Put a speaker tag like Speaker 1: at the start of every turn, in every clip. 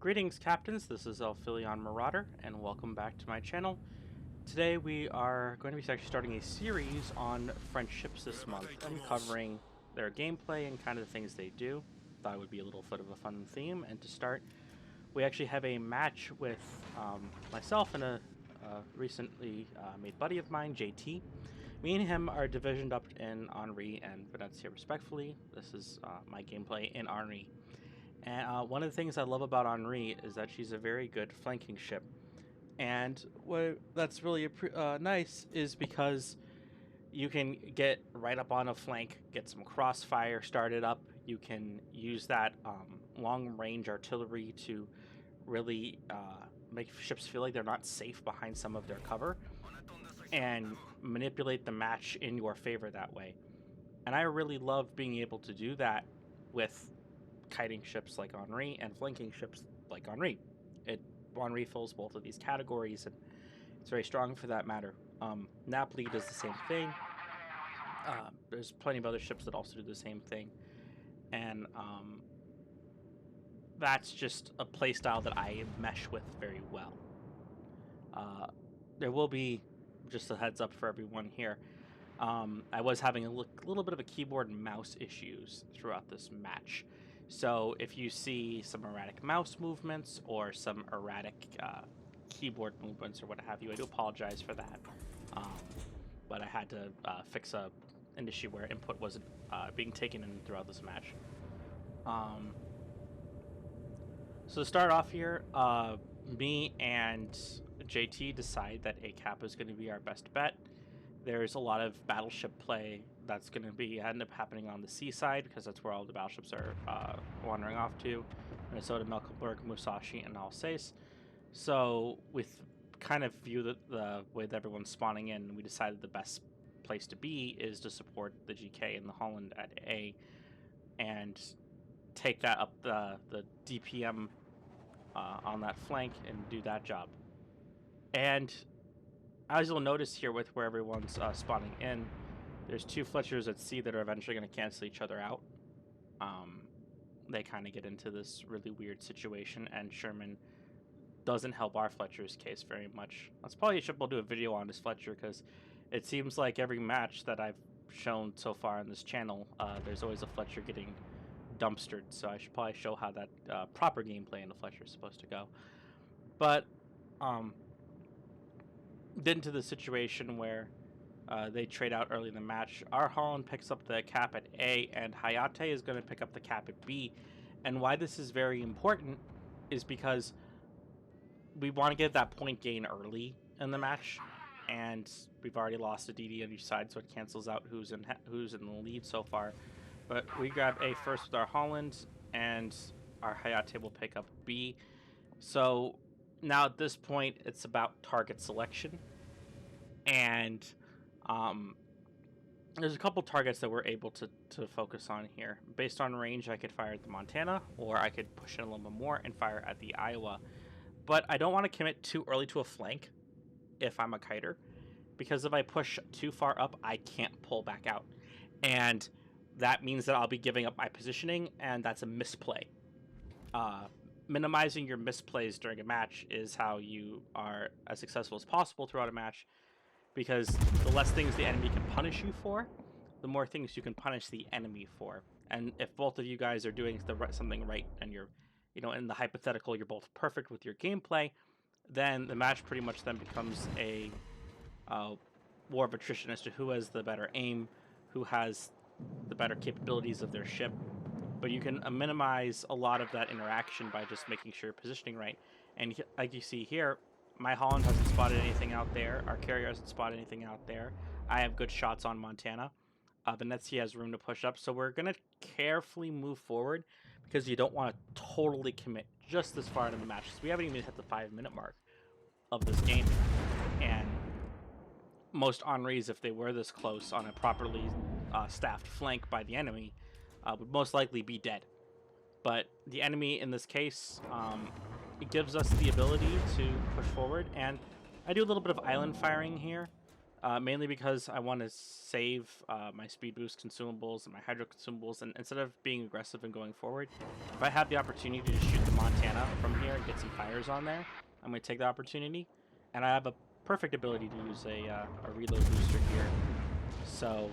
Speaker 1: Greetings, Captains. This is Elphilion Marauder, and welcome back to my channel. Today we are going to be actually starting a series on friendships this month and covering their gameplay and kind of the things they do. Thought it would be a little bit of a fun theme, and to start, we actually have a match with myself and a recently made buddy of mine, JT. Me and him are divisioned up in Henri and Baguette respectfully. This is my gameplay in Henri. And one of the things I love about Henri is that she's a very good flanking ship. And what that's really nice is because you can get right up on a flank, get some crossfire started up. You can use that long-range artillery to really make ships feel like they're not safe behind some of their cover and manipulate the match in your favor that way. And I really love being able to do that with kiting ships like Henri and flanking ships like Henri. Henri fills both of these categories, and it's very strong for that matter. Napoli does the same thing. There's plenty of other ships that also do the same thing, and that's just a playstyle that I mesh with very well. There will be, just a heads up for everyone here, I was having a little bit of a keyboard and mouse issues throughout this match. So if you see some erratic mouse movements or some erratic keyboard movements or what have you, I do apologize for that. But I had to fix an issue where input wasn't being taken in throughout this match. So to start off here, me and JT decide that a cap is going to be our best bet. There's a lot of battleship play that's going to be end up happening on the seaside because that's where all the battleships are wandering off to. Minnesota, Mecklenburg, Musashi, and Alsace. So with kind of view the way that everyone's spawning in, we decided the best place to be is to support the GK and the Holland at A and take that up the DPM on that flank and do that job. And as you'll notice here with where everyone's spawning in, there's two Fletchers at sea that are eventually going to cancel each other out. They kind of get into this really weird situation, and Sherman doesn't help our Fletcher's case very much. That's probably a ship we'll do a video on this Fletcher, because it seems like every match that I've shown so far on this channel, there's always a Fletcher getting dumpstered, so I should probably show how that proper gameplay in the Fletcher is supposed to go. But get into the situation where they trade out early in the match. Our Holland picks up the cap at A, and Hayate is going to pick up the cap at B. And why this is very important is because we want to get that point gain early in the match, and we've already lost a DD on each side, so it cancels out who's in the lead so far. But we grab A first with our Holland, and our Hayate will pick up B. So now at this point, it's about target selection, and there's a couple targets that we're able to focus on here. Based on range, I could fire at the Montana, or I could push in a little bit more and fire at the Iowa. But I don't want to commit too early to a flank if I'm a kiter, because if I push too far up, I can't pull back out. And that means that I'll be giving up my positioning, and that's a misplay. Minimizing your misplays during a match is how you are as successful as possible throughout a match, because the less things the enemy can punish you for, the more things you can punish the enemy for. And if both of you guys are doing something right, and you're, in the hypothetical, you're both perfect with your gameplay, then the match pretty much then becomes a war of attrition as to who has the better aim, who has the better capabilities of their ship. But you can minimize a lot of that interaction by just making sure you're positioning right. And like you see here, my Holland hasn't spotted anything out there. Our carrier hasn't spotted anything out there. I have good shots on Montana. Venezia has room to push up. So we're going to carefully move forward, because you don't want to totally commit just this far into the match, because we haven't even hit the 5-minute mark of this game. And most Henris, if they were this close on a properly staffed flank by the enemy, would most likely be dead. But the enemy in this case, it gives us the ability to push forward, and I do a little bit of island firing here, mainly because I want to save my speed boost consumables and my hydro consumables, and instead of being aggressive and going forward, if I have the opportunity to shoot the Montana from here, shots he fires on there, I'm going to take the opportunity. And I have a perfect ability to use a reload booster here. So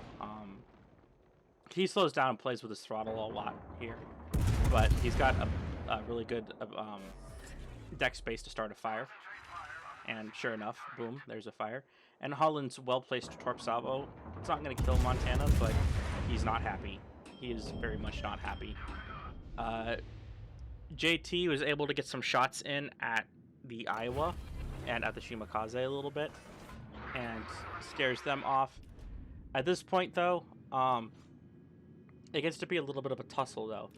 Speaker 1: he slows down and plays with his throttle a lot here. But he's got a really good deck space to start a fire. And sure enough, boom, there's a fire. And Holland's well-placed Torp Salvo. It's not going to kill Montana, but he's not happy. He is very much not happy. JT was able to get some shots in at the Iowa and at the Shimakaze a little bit, and scares them off. At this point, though, it gets to be a little bit of a tussle, though,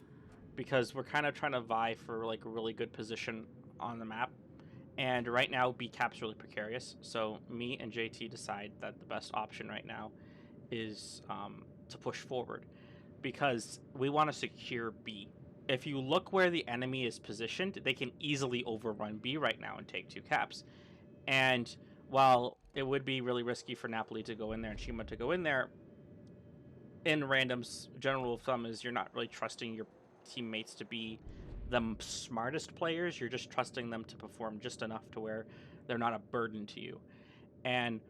Speaker 1: because we're kind of trying to vie for like a really good position on the map. And right now, B cap's really precarious. So me and JT decide that the best option right now is to push forward, because we want to secure B. If you look where the enemy is positioned, they can easily overrun B right now and take 2 caps. And while it would be really risky for Napoli to go in there and Shima to go in there, in randoms, general rule of thumb is you're not really trusting your teammates to be the smartest players. You're just trusting them to perform just enough to where they're not a burden to you. And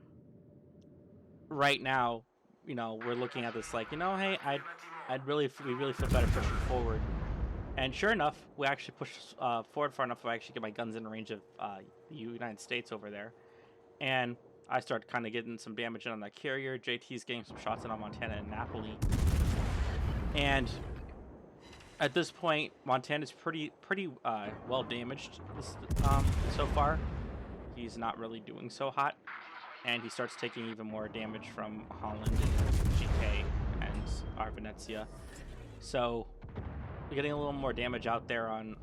Speaker 1: right now, you know, we're looking at this like, you know, hey, we really feel better pushing forward. And sure enough, we actually push forward far enough to actually get my guns in range of the United States over there. And I start kind of getting some damage in on that carrier. JT's getting some shots in on Montana and Napoli. And at this point, Montana's pretty well damaged so far. He's not really doing so hot. And he starts taking even more damage from Holland and GK and our Venezia. So we're getting a little more damage out there on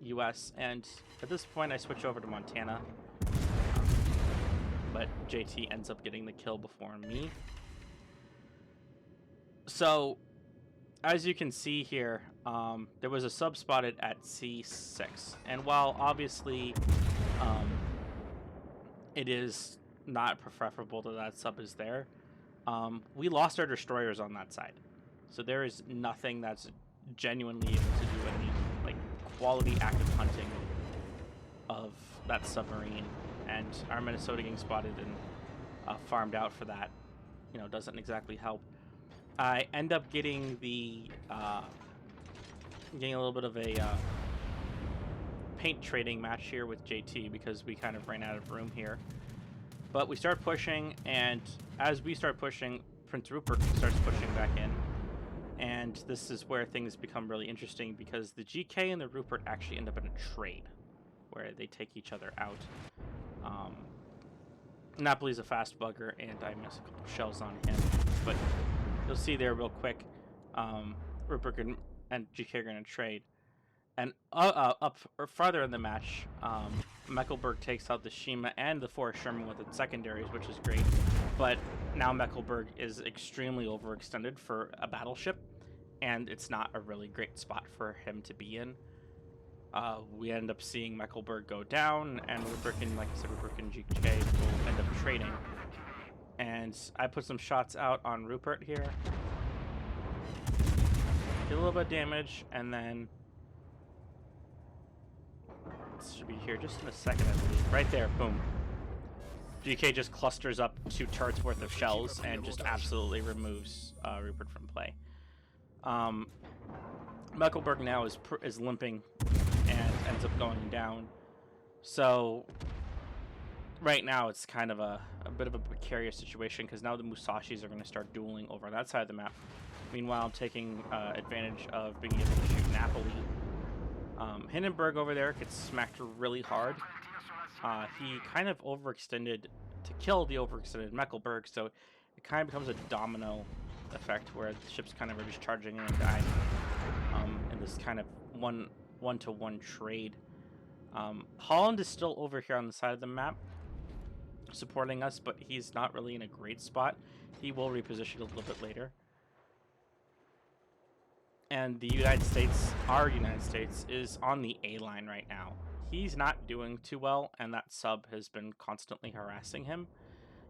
Speaker 1: US. And at this point, I switch over to Montana. But JT ends up getting the kill before me. So as you can see here, there was a sub spotted at C6. And while obviously it is not preferable that that sub is there, we lost our destroyers on that side. So there is nothing that's genuinely able to do any like quality active hunting of that submarine. And our Minnesota getting spotted and farmed out for that, you know, doesn't exactly help. I end up getting the getting a little bit of a paint trading match here with JT because we kind of ran out of room here. But we start pushing, and as we start pushing, Prince Rupert starts pushing back in. And this is where things become really interesting because the GK and the Rupert actually end up in a trade where they take each other out. Napoli's a fast bugger, and I miss a couple shells on him. But you'll see there real quick, Rupert and GK are going to trade. And up farther in the match, Mecklenburg takes out the Shima and the Forrest Sherman with its secondaries, which is great. But now Mecklenburg is extremely overextended for a battleship, and it's not a really great spot for him to be in. We end up seeing Mecklenburg go down, and Rupert and, like I said, Rupert and GK will end up trading. And I put some shots out on Rupert here. Get a little bit of damage, and then it should be here just in a second, I believe. Right there, boom. GK just clusters up 2 turrets worth of shells and just absolutely removes Rupert from play. Mecklenburg now is limping and ends up going down. So right now it's kind of a bit of a precarious situation because now the Musashis are going to start dueling over on that side of the map. Meanwhile, I'm taking advantage of being able to shoot Napoli. Hindenburg over there gets smacked really hard. He kind of overextended to kill the overextended Mecklenburg, so it kind of becomes a domino effect where the ships kind of are just charging in and dying in this kind of one-to-one trade. Holland is still over here on the side of the map supporting us, but he's not really in a great spot. He will reposition a little bit later. And the United States, our United States, is on the A line right now. He's not doing too well, and that sub has been constantly harassing him.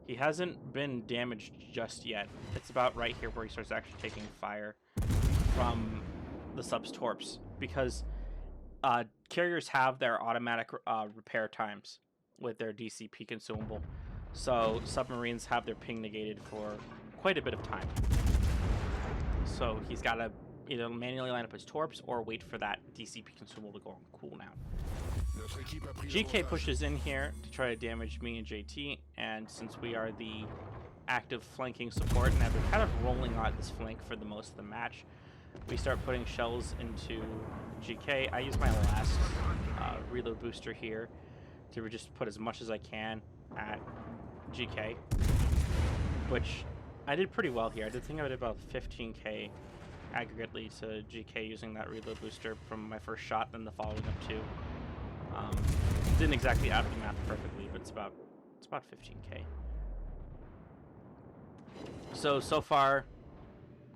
Speaker 1: He hasn't been damaged just yet. It's about right here where he starts actually taking fire from the sub's torps, because carriers have their automatic repair times with their DCP consumable, so submarines have their ping negated for quite a bit of time. So he's got to either manually line up his torps or wait for that DCP consumable to go on cooldown. GK pushes in here to try to damage me and JT, and since we are the active flanking support and have been kind of rolling on this flank for the most of the match, we start putting shells into GK. I use my last reload booster here to just put as much as I can at GK, which I did pretty well here. I did think I did about 15k aggregately to GK using that reload booster from my first shot, then the following up too. Didn't exactly add the math perfectly, but it's about 15k. So far,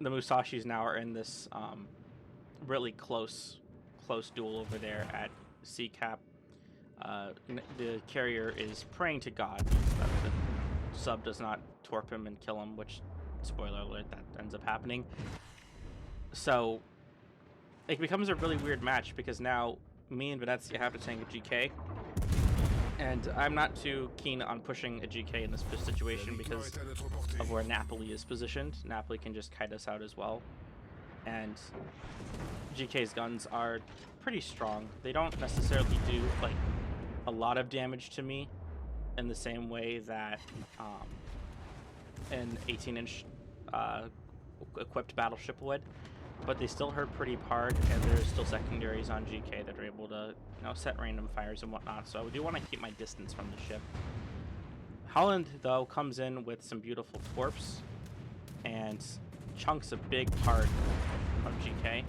Speaker 1: the Musashis now are in this really close duel over there at C cap. The carrier is praying to God that the sub does not torp him and kill him, which, spoiler alert, that ends up happening. So it becomes a really weird match because now me and Venezia have to tank a GK, and I'm not too keen on pushing a GK in this situation because of where Napoli is positioned. Napoli can just kite us out as well, and GK's guns are pretty strong. They don't necessarily do like a lot of damage to me in the same way that an 18-inch equipped battleship would, but they still hurt pretty hard, and there's still secondaries on GK that are able to, you know, set random fires and whatnot, so I do want to keep my distance from the ship. Holland, though, comes in with some beautiful torps and chunks a big part of GK.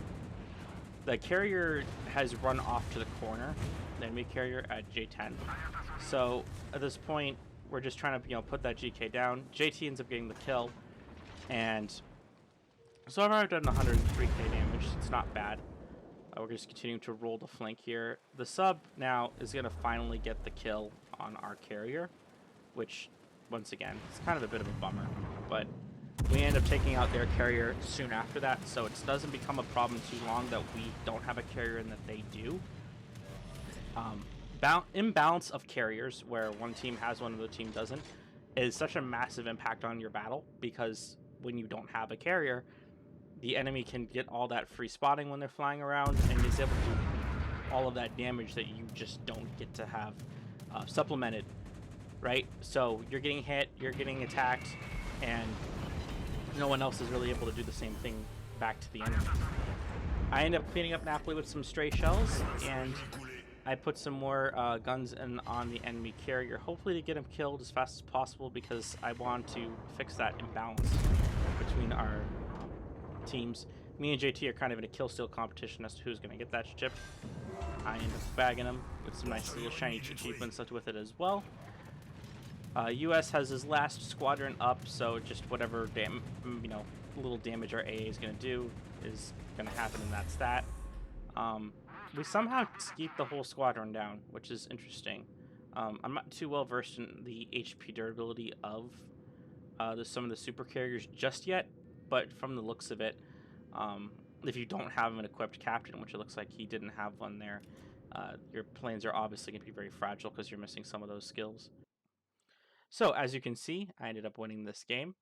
Speaker 1: The carrier has run off to the corner, the enemy carrier at J10. So at this point, we're just trying to, you know, put that GK down. JT ends up getting the kill, and so I've already done 103k damage. It's not bad. We're just continuing to roll the flank here. The sub now is going to finally get the kill on our carrier, which, once again, is kind of a bit of a bummer. But we end up taking out their carrier soon after that, so it doesn't become a problem too long that we don't have a carrier and that they do. Imbalance of carriers, where one team has one and the team doesn't, is such a massive impact on your battle, because when you don't have a carrier, the enemy can get all that free spotting when they're flying around and is able to do all of that damage that you just don't get to have supplemented, right? So you're getting hit, you're getting attacked, and no one else is really able to do the same thing back to the enemy. I end up cleaning up Napoli with some stray shells, and I put some more guns in on the enemy carrier, hopefully to get him killed as fast as possible, because I want to fix that imbalance between our teams. Me and JT are kind of in a kill steal competition as to who's going to get that ship. I end up bagging him with some nice little shiny achievements with it as well. US has his last squadron up, so just whatever little damage our AA is going to do is going to happen, and that's that. We somehow skeet the whole squadron down, which is interesting. I'm not too well versed in the HP durability of some of the super carriers just yet, but from the looks of it, if you don't have an equipped captain, which it looks like he didn't have one there, your planes are obviously going to be very fragile because you're missing some of those skills. So as you can see, I ended up winning this game.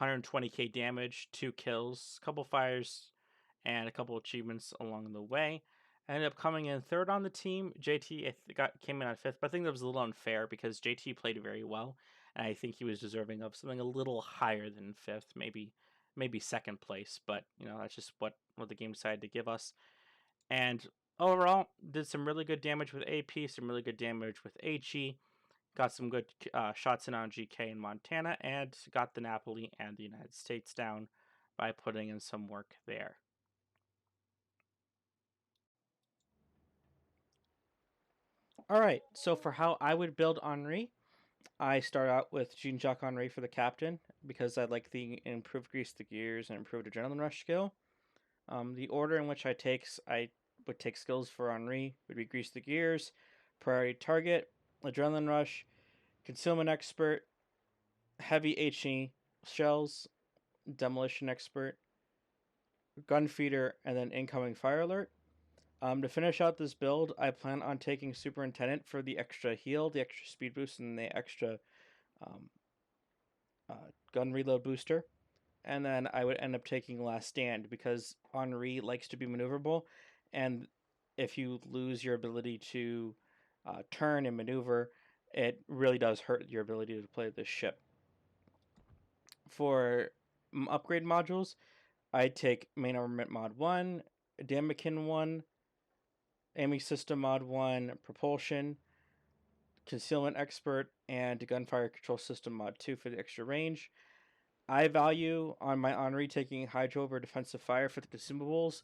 Speaker 1: 120k damage, 2 kills, a couple fires, and a couple achievements along the way. I ended up coming in third on the team. JT came in on fifth, but I think that was a little unfair because JT played very well, and I think he was deserving of something a little higher than fifth, maybe second place. But you know, that's just what the game decided to give us. And overall, did some really good damage with AP, some really good damage with HE. Got some good shots in on GK in Montana, and got the Napoli and the United States down by putting in some work there. Alright, so for how I would build Henri, I start out with Jean-Jacques Henri for the captain, because I like the improved grease the gears and improved adrenaline rush skill. The order in which I would take skills for Henri would be grease the gears, priority target, adrenaline rush, concealment expert, heavy HE shells, demolition expert, gun feeder, and then incoming fire alert. To finish out this build, I plan on taking Superintendent for the extra heal, the extra speed boost, and the extra um, gun reload booster. And then I would end up taking Last Stand because Henri likes to be maneuverable, and if you lose your ability to turn and maneuver, it really does hurt your ability to play this ship. For upgrade modules, I take Main Armament Mod 1, Damakin 1, Aiming System Mod 1, Propulsion, Concealment Expert, and Gunfire Control System Mod 2 for the extra range. I value on my Henri taking Hydro over Defensive Fire for the consumables.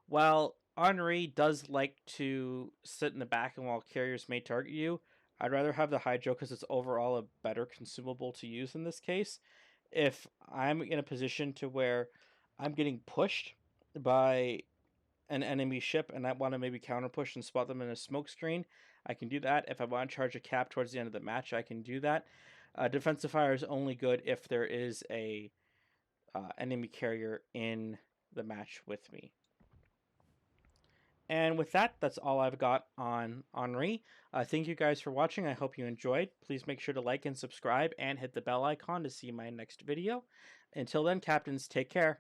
Speaker 1: While Henri does like to sit in the back and while carriers may target you, I'd rather have the Hydro because it's overall a better consumable to use in this case. If I'm in a position to where I'm getting pushed by an enemy ship and I want to maybe counter push and spot them in a smoke screen, I can do that. If I want to charge a cap towards the end of the match, I can do that. Defensive fire is only good if there is a enemy carrier in the match with me. And with that, that's all I've got on Henri. Thank you guys for watching. I hope you enjoyed. Please make sure to like and subscribe and hit the bell icon to see my next video. Until then, Captains, take care.